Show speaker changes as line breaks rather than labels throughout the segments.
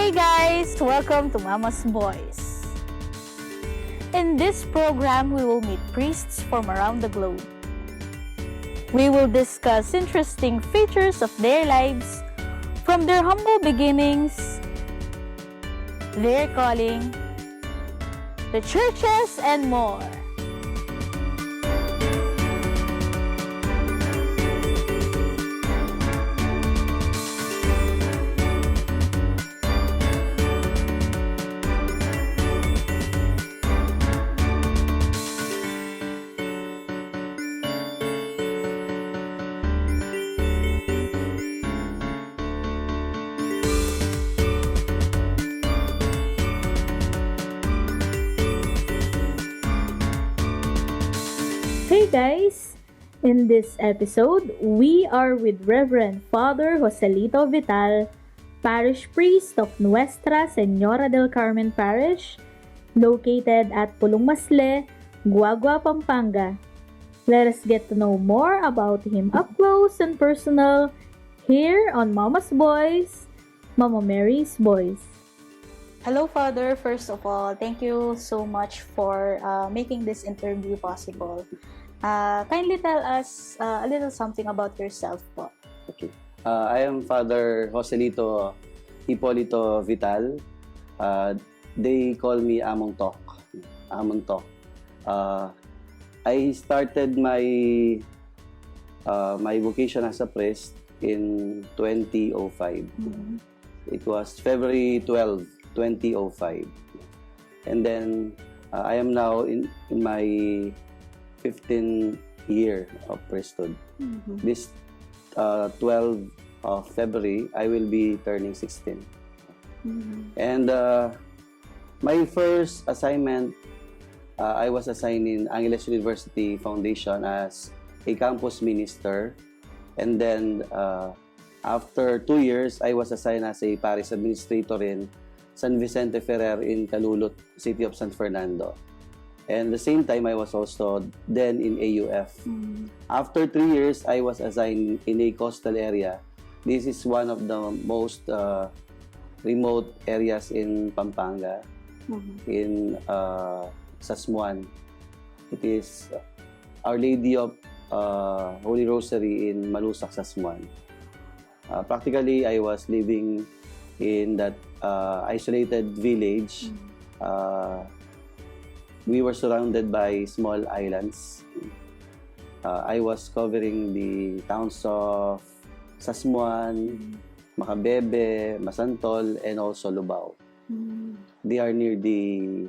Hey guys! Welcome to Mama's Voice. In this program, we will meet priests from around the globe. We will discuss interesting features of their lives, from their humble beginnings, their calling, the churches, and more. Hey guys! In this episode, we are with Reverend Father Joselito Vital, Parish Priest of Nuestra Señora del Carmen Parish, located at Pulongmasle, Guagua, Pampanga. Let us get to know more about him up close and personal here on Mama's Voice, Mama Mary's Voice. Hello, Father. First of all, thank you so much for making this interview possible. Kindly tell us a little something about yourself po.
Okay. I am Father Joselito Hipolito Vital. They call me Among Tok. Among Tok. I started my vocation as a priest in 2005.
Mm-hmm.
It was February 12, 2005. And then I am now in my 15th year of priesthood.
Mm-hmm.
This 12 of February, I will be turning 16.
Mm-hmm.
And my first assignment, I was assigned in Angeles University Foundation as a campus minister. And then after 2 years, I was assigned as a parish administrator in San Vicente Ferrer in Calulut, city of San Fernando. And the same time, I was also then in AUF.
Mm-hmm.
After 3 years, I was assigned in a coastal area. This is one of the most remote areas in Pampanga, in Sasmuan. It is Our Lady of Holy Rosary in Malusak, Sasmuan. Practically, I was living in that isolated village. We were surrounded by small islands. I was covering the towns of Sasmuan, Macabebe, Masantol, and also Lubao. They are near the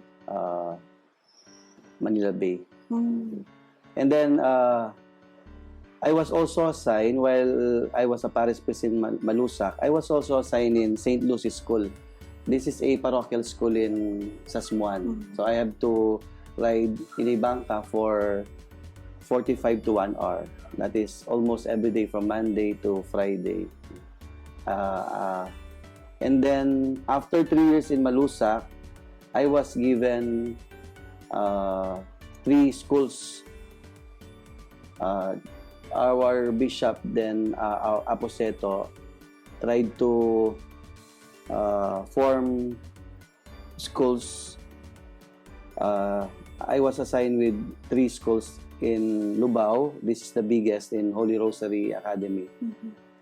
Manila Bay. And then I was also assigned, while I was a parish priest in Malusak, I was also assigned in St. Lucy's School. This is a parochial school in Sasmuan. So I have to ride in a bangka for 45 to 1 hour. That is almost every day from Monday to Friday. And then after 3 years in Malusak, I was given 3 schools. Our bishop then, our Aposeto, tried to form schools. I was assigned with 3 schools in Lubao. This is the biggest, in Holy Rosary Academy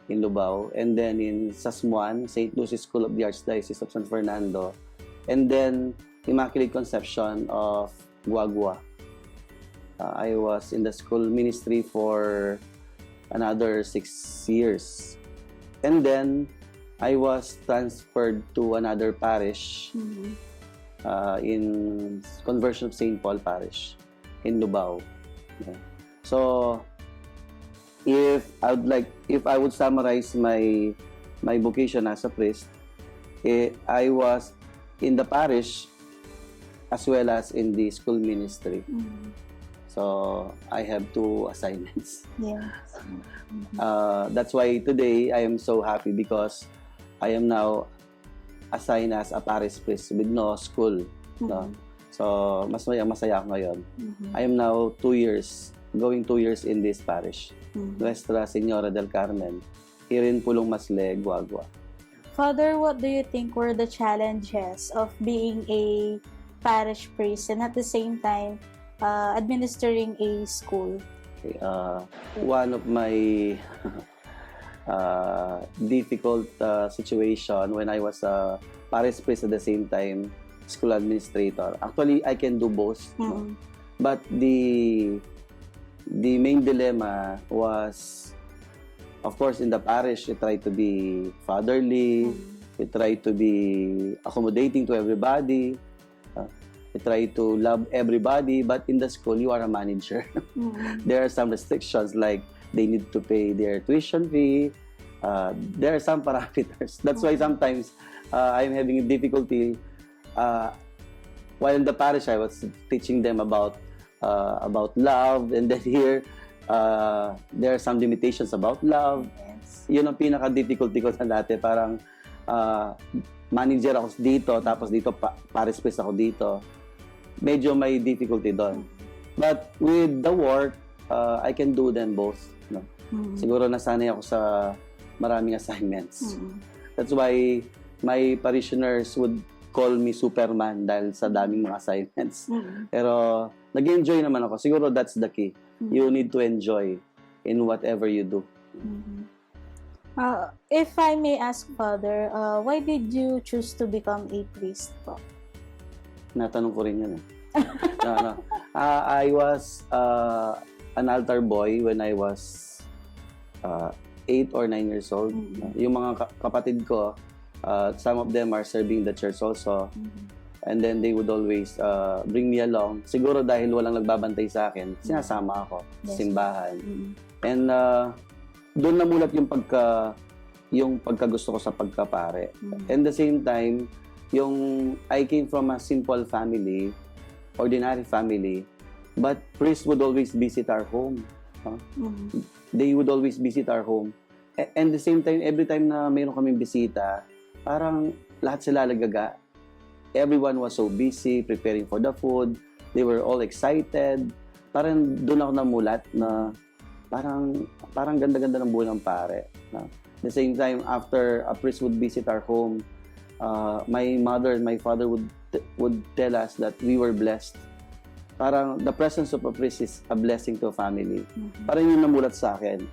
in Lubao. And then in Sasmuan, St. Lucy's School of the Archdiocese of San Fernando. And then Immaculate Conception of Guagua. I was in the school ministry for another 6 years. And then I was transferred to another parish in Conversion of St. Paul Parish in Lubao. Yeah. So, if I would summarize my vocation as a priest, I was in the parish as well as in the school ministry. So I have 2 assignments.
Yes.
That's why today I am so happy, because I am now assigned as a parish priest with no school. No? So mas masaya ako ngayon. I am now 2 years, going 2 years in this parish, Nuestra Señora del Carmen, here in Pulongmasle, Guagua.
Father, what do you think were the challenges of being a parish priest and at the same time administering a school?
Okay, one of my difficult situation when I was a parish priest at the same time school administrator. Actually, I can do both. No? But the main dilemma was, of course, in the parish, you try to be fatherly, you try to be accommodating to everybody, you try to love everybody, but in the school, you are a manager. There are some restrictions like they need to pay their tuition fee. There are some parameters. That's why sometimes I'm having a difficulty. While in the parish, I was teaching them about love, and then here, there are some limitations about love.
Yes.
Yun ang pinaka-difficulty ko sa dati. Parang manager ako dito, tapos dito parish priest ako dito. Medyo may difficulty doon. But with the work, I can do them both. No? Siguro nasanay ako sa maraming assignments. That's why my parishioners would call me Superman dahil sa daming mga assignments. Pero nag-enjoy naman ako. Siguro that's the key. You need to enjoy in whatever you do.
If I may ask, Father, why did you choose to become a priest po?
Natanong ko rin yun. I was an altar boy when I was 8 or 9 years old. Yung mga kapatid ko, some of them are serving the church also. And then they would always bring me along. Siguro dahil walang nagbabantay sa akin, sinasama ako sa simbahan. And doon namulat yung pagkagusto ko sa pagkapare. And the same time, I came from a simple family, ordinary family, but priests would always visit our home. They would always visit our home. And the same time, every time na mayroon kaming bisita, parang lahat sila lagaga. Everyone was so busy preparing for the food. They were all excited. Parang doon ako namulat na parang ganda-ganda ng buhay ng pare. The same time, after a priest would visit our home, my mother and my father would tell us that we were blessed. Parang the presence of a priest is a blessing to a family. Parang yun namulat sa akin.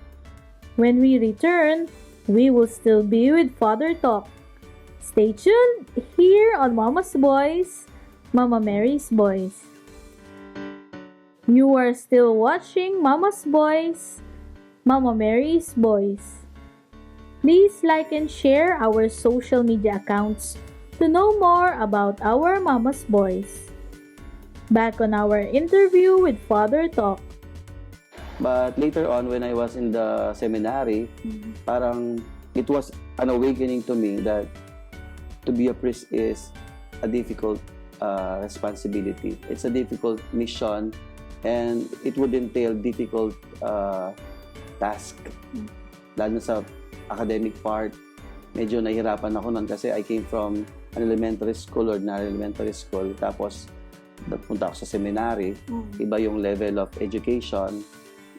When we return, we will still be with Father Talk. Stay tuned here on Mama's Boys, Mama Mary's Boys. You are still watching Mama's Boys, Mama Mary's Boys. Please like and share our social media accounts to know more about our Mama's Boys. Back on our interview with Father Talk.
But later on, when I was in the seminary, parang it was an awakening to me that to be a priest is a difficult responsibility. It's a difficult mission, and it would entail difficult task. Lalo sa academic part, medyo nahihirapan ako nun kasi I came from an elementary school, ordinary elementary school, tapos punta ako sa seminary, iba yung level of education.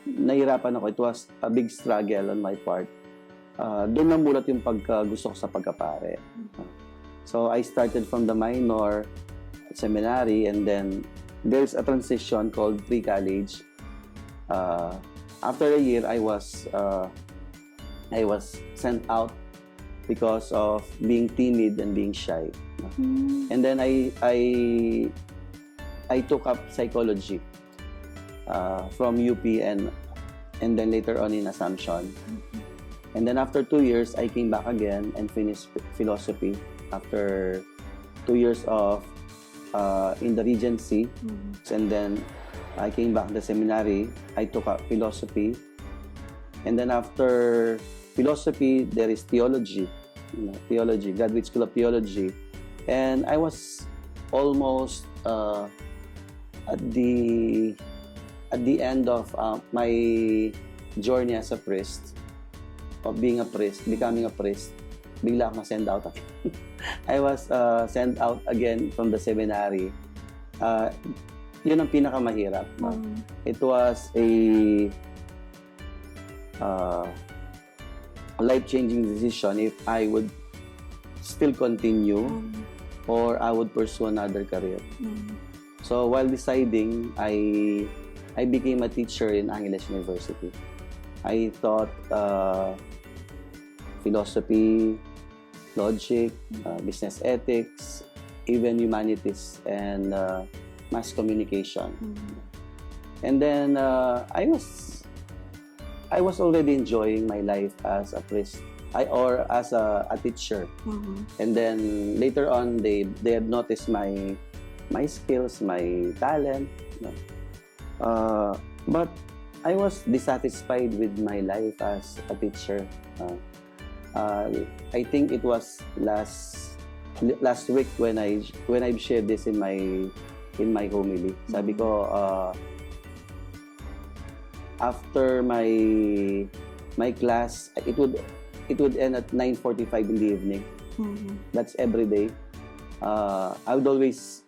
Nahihirapan ako. It was a big struggle on my part. Doon namulat yung gusto ko sa pagkapare. So I started from the minor seminary, and then there's a transition called pre-college. After a year, I was sent out because of being timid and being shy. And then I took up psychology from UP and then later on in Assumption. And then after 2 years, I came back again and finished philosophy. After 2 years of in the Legency, and then I came back to the seminary. I took up philosophy, and then after philosophy, there is theology. Theology, Graduate School of Theology, and I was almost at the end of my journey as a priest, of being a priest, becoming a priest. Bigla akong send out again. I was sent out again from the seminary. Yun ang pinakamahirap. It was a life-changing decision if I would still continue or I would pursue another career. So while deciding, I became a teacher in Angeles University. I taught philosophy, logic, business ethics, even humanities and mass communication. And then I was already enjoying my life as a priest or as a teacher. And then later on, they have noticed my skills, my talent. But I was dissatisfied with my life as a teacher. I think it was last week when I shared this in my homily. Sabi ko, after my class, it would end at 9:45 in the evening. That's every day. I would always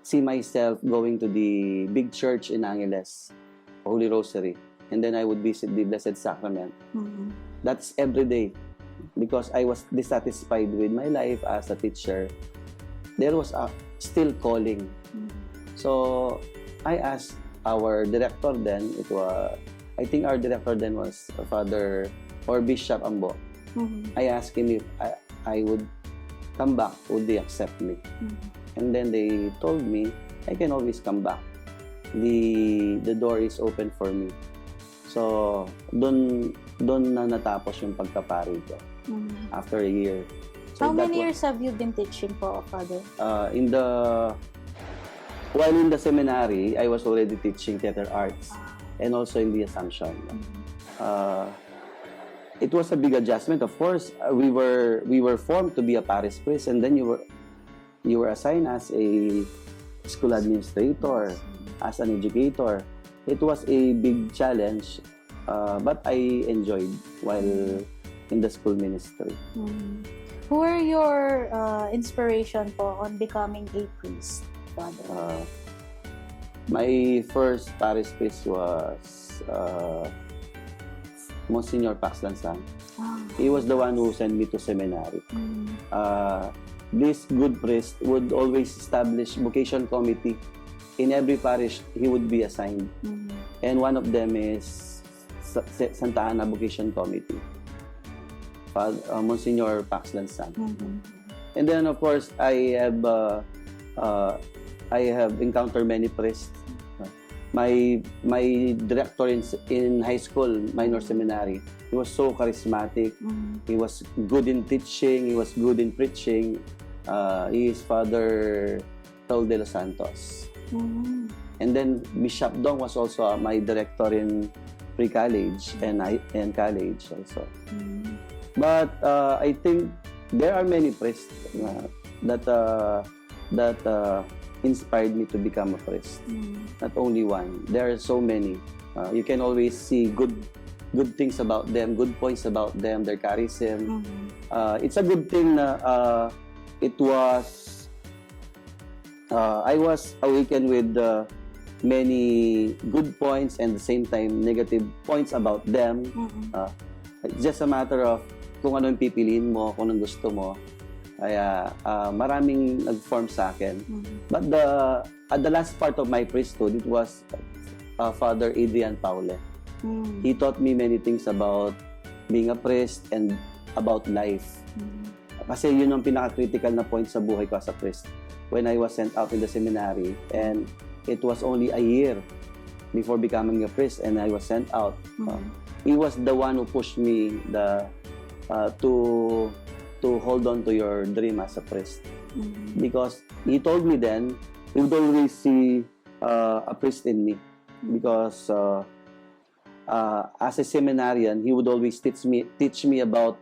see myself going to the big church in Angeles, Holy Rosary, and then I would visit the Blessed Sacrament. That's every day. Because I was dissatisfied with my life as a teacher, there was still calling. So I asked our director then, I think our director then was Father or Bishop Ambo. I asked him if I would come back, would they accept me? And then they told me, I can always come back. The door is open for me. So, doon na natapos yung pagkapari ko. After a year. So
how many years have you been teaching po, Father?
While in the seminary, I was already teaching theater arts and also in the Assumption. It was a big adjustment. Of course, we were formed to be a parish priest, and then you were assigned as a school administrator, as an educator. It was a big challenge, but I enjoyed while in the school ministry.
Who were your inspiration po on becoming a priest, Father?
My first parish priest was Monsignor Pax Lansang. He was the one who sent me to seminary. This good priest would always establish vocation committee. In every parish, he would be assigned. And one of them is Santa Ana Vocation Committee. Monsignor Pax Lansang. And then, of course, I have encountered many priests. My director in high school, minor seminary, he was so charismatic. He was good in teaching. He was good in preaching. He is Father Raul de los Santos. And then Bishop Dong was also my director in pre-college and college also. But I think there are many priests that inspired me to become a priest. Not only one. There are so many. You can always see good things about them, good points about them, their charism. It's a good thing na I was awakened with many good points and at the same time negative points about them. It's just a matter of kung ano yung pipiliin mo, kung anong gusto mo. Kaya maraming nag-form sa akin. But at the last part of my priesthood, it was Father Adrian Paule. He taught me many things about being a priest and about life. Kasi yun ang pinaka-critical na point sa buhay ko as a priest. When I was sent out in the seminary, and it was only a year before becoming a priest, and I was sent out. He was the one who pushed me to hold on to your dream as a priest. Because he told me then, he would always see a priest in me. Because as a seminarian, he would always teach me about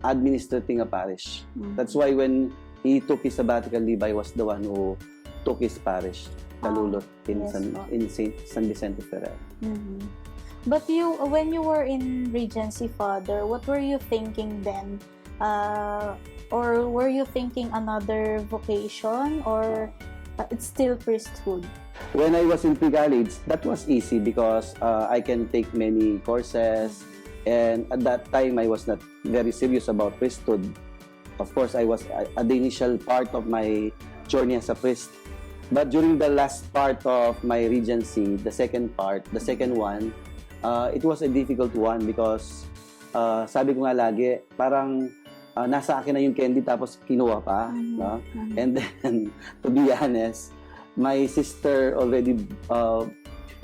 administrating a parish. That's why when he took his sabbatical leave, I was the one who took his parish, Kalulot, in San Vicente Ferrer.
But when you were in Regency, Father, what were you thinking then? Or were you thinking another vocation, or it's still priesthood?
When I was in pre-college, that was easy because I can take many courses, and at that time I was not very serious about priesthood. of course, I was at the initial part of my journey as a priest. But during the last part of my regency, the second one, it was a difficult one because sabi ko nga lagi, parang nasa akin na yung candy tapos kinuha pa. No? And then, to be honest, my sister already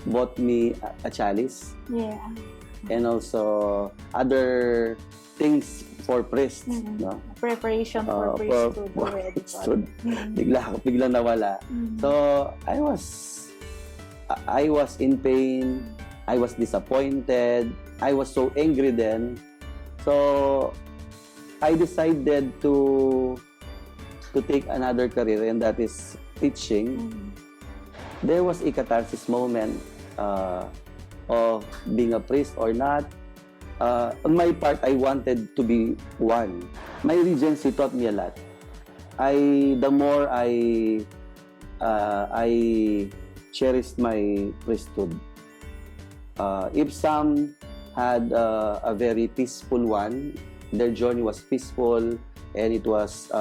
bought me a chalice.
Yeah.
And also other things for priest. No?
Preparation for priesthood already.
Biglang nawala. So, I was in pain. I was disappointed. I was so angry then. So, I decided to take another career, and that is teaching. There was a catharsis moment of being a priest or not. On my part, I wanted to be one. My regency taught me a lot. The more I cherished my priesthood. If some had a very peaceful one, their journey was peaceful, and it was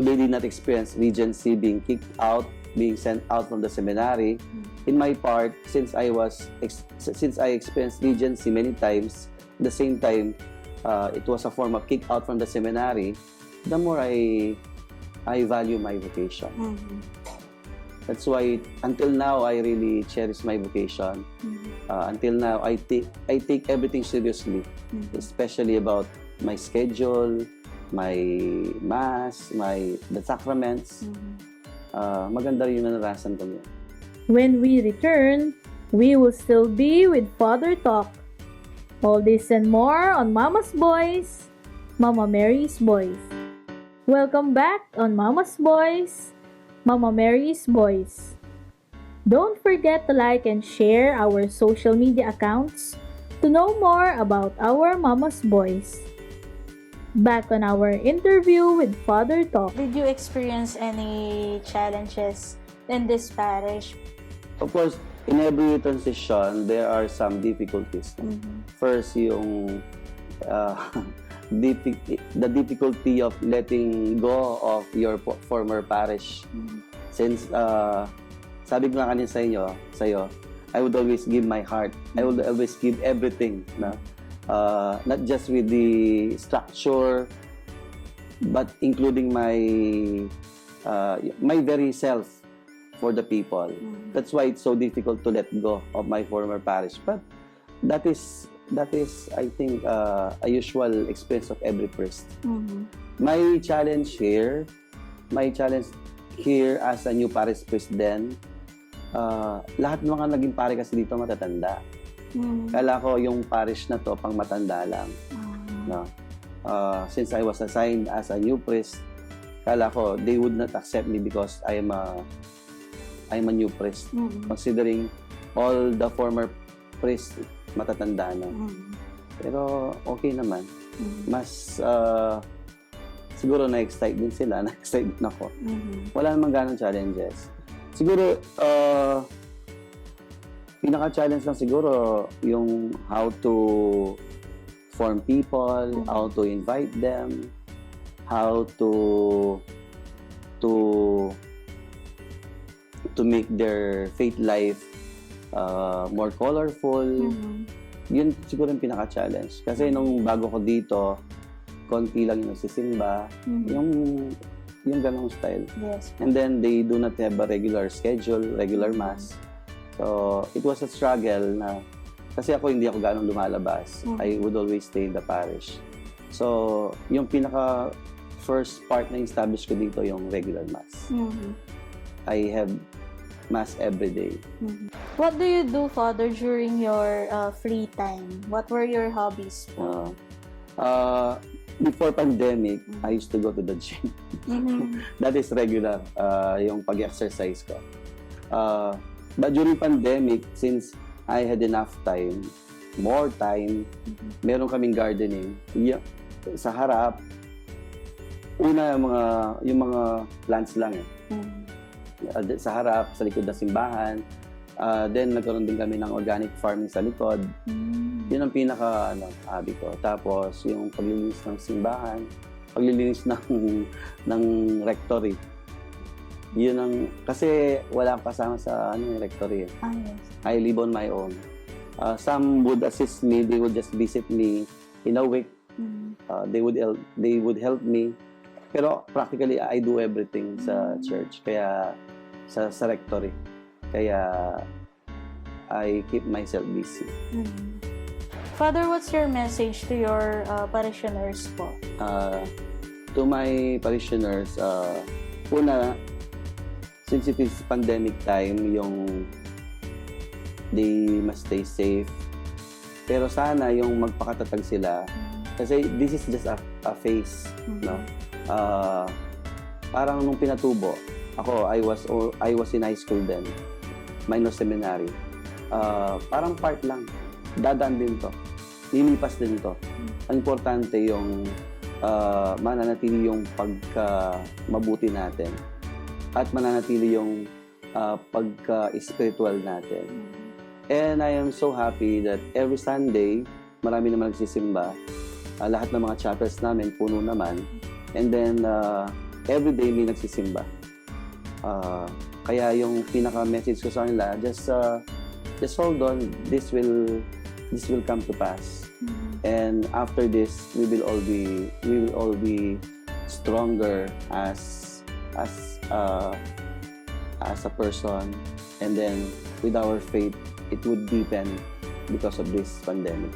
they did not experience regency, being kicked out, being sent out from the seminary. In my part, since I experienced regency many times, at the same time, it was a form of kick out from the seminary. The more I value my vocation. That's why until now I really cherish my vocation. Until now I take everything seriously, especially about my schedule, my mass, the sacraments. Maganda rin yung naranasan ko yun.
When we return, we will still be with Father Talk. All this and more on Mama's Boys, Mama Mary's Boys. Welcome back on Mama's Boys, Mama Mary's Boys. Don't forget to like and share our social media accounts to know more about our Mama's Boys. Back on our interview with Father Talk.
Did you experience any challenges in this parish?
Of course, in every transition, there are some difficulties. First, yung the difficulty of letting go of your former parish. Since, sabi ko nga kanina sa'yo, I would always give my heart. I would always give everything. No? Not just with the structure, but including my very self for the people. That's why it's so difficult to let go of my former parish. But that is I think a usual experience of every priest. My challenge here as a new parish priest then, lahat ng mga naging pare kasi dito matatanda. Kala ko yung parish na to pang matanda lang. No? Since I was assigned as a new priest, kala ko they would not accept me because I'm a new priest. Considering all the former priests matatanda na. Pero okay naman. Mas siguro na-excite din sila, na-excite din ako. Wala namang ganong challenges. Siguro pinaka-challenge lang siguro yung how to form people, how to invite them, how to make their faith life more colorful. Yun siguro yung pinaka-challenge. Kasi nung bago ko dito, konti lang yung nagsisimba, yung ganong style.
Yes.
And then they do not have a regular schedule, regular mass. So, it was a struggle na, kasi hindi ako ganong lumalabas. I would always stay in the parish. So, yung pinaka first part na establish ko dito yung regular mass. I have mass every day.
What do you do, Father, during your free time? What were your hobbies?
Before pandemic, I used to go to the gym. That is regular, yung pag-exercise ko. But during pandemic, since I had enough time, more time, meron kaming gardening. Sa harap, una yung mga plants lang eh. Sa harap, sa likod ng simbahan, Then nagkaroon din kami ng organic farming sa likod. Yun ang pinaka hobby ko. Tapos yung paglilinis ng simbahan, paglilinis ng rectory. Yun ang kasi wala akong kasama sa rectory.
Yes.
I live on my own. Some would assist me, they would just visit me in a week. They would help me. Pero practically I do everything sa church, kaya sa rectory. Kaya I keep myself busy.
Father, what's your message to your parishioners po?
To my parishioners, una, since it is pandemic time, they must stay safe. Pero sana yung magpakatatag sila, kasi this is just a phase, no? Parang nung pinatubo, ako, I was in high school then, minor seminary. Parang part lang, dadaan din to, lilipas din to. Ang importante yung mananatili yung pagka-mabuti natin at mananatili yung pagka-spiritual natin. And I am so happy that every Sunday, marami naman nagsisimba. Lahat ng mga chapels namin, puno naman. And then, every day may nagsisimba. Kaya yung pinaka-message ko sa kanila, just hold on. This will come to pass. And after this, we will all be stronger as a person. And then, with our faith, it would deepen because of this pandemic.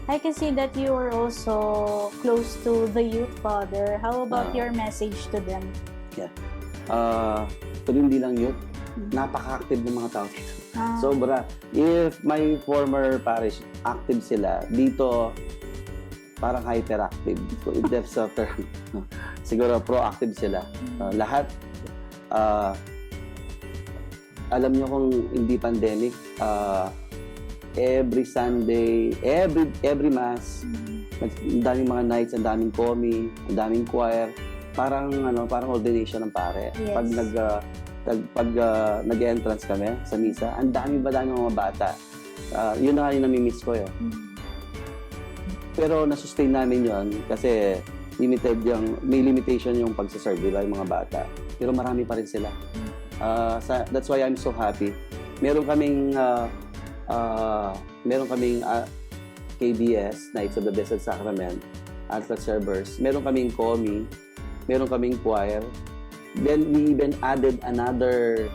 I can see that you are also close to the youth, Father. How about your message to them?
Yeah. Pero hindi lang youth, napaka-active ng mga tao dito. Sobra. If my former parish, active sila, dito, parang hyperactive. So, if that's a term, siguro proactive sila. Lahat, alam nyo kung hindi pandemic, every Sunday, every Mass, ang daming mga nights, ang daming comi, ang daming choir, parang ordination ng pare.
Yes.
Pag nag-entrance kami sa misa, ang daming mga bata. Yun na nga yung namimiss ko. Pero nasustain namin yon kasi may limitation yung pagsaserve, di ba, yung mga bata. Pero marami pa rin sila. That's why I'm so happy. Meron kaming KBS, Knights of the Blessed Sacrament, Altar Servers. Meron kaming COMI, meron kaming choir. Then we even added another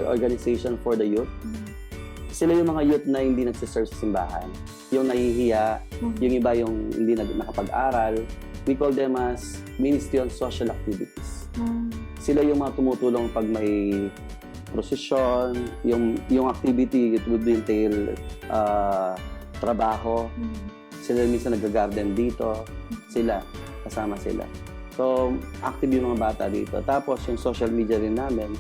organization for the youth. Sila yung mga youth na hindi nagsiserve sa simbahan. Yung nahihiya, yung iba yung hindi nakapag-aral. We call them as Ministry on Social Activities. Sila yung mga tumutulong pag may procession, yung activity, it would entail trabaho. Sila minsan nag-garden dito. Kasama sila. So, active yung mga bata dito. Tapos, yung social media rin namin,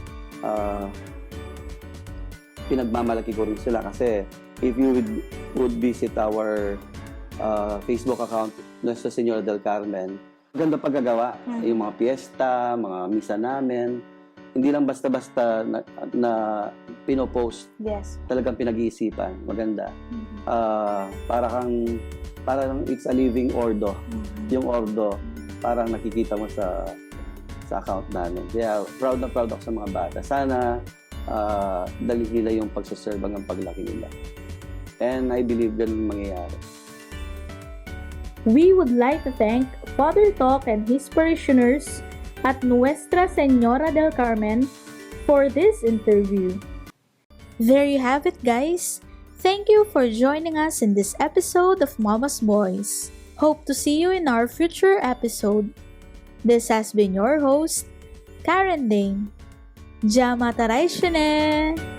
pinagmamalaki ko rin sila kasi if you would visit our Facebook account, Nuestra Señora del Carmen, ganda paggagawa. Yung mga piyesta, mga misa namin, hindi lang basta-basta na pinopost.
Yes.
Talagang pinag-iisipan. Maganda. Parang it's a living ordo. Yung ordo, parang nakikita mo sa account namin. Kaya proud na proud ako sa mga bata. Sana dali nila yung pagsaserve hanggang paglaki nila. And I believe ganun mangyayari.
We would like to thank Father Talk and his parishioners at Nuestra Señora del Carmen for this interview. There you have it, guys. Thank you for joining us in this episode of Mama's Boys. Hope to see you in our future episode. This has been your host, Karen Dane. Jamataray shine!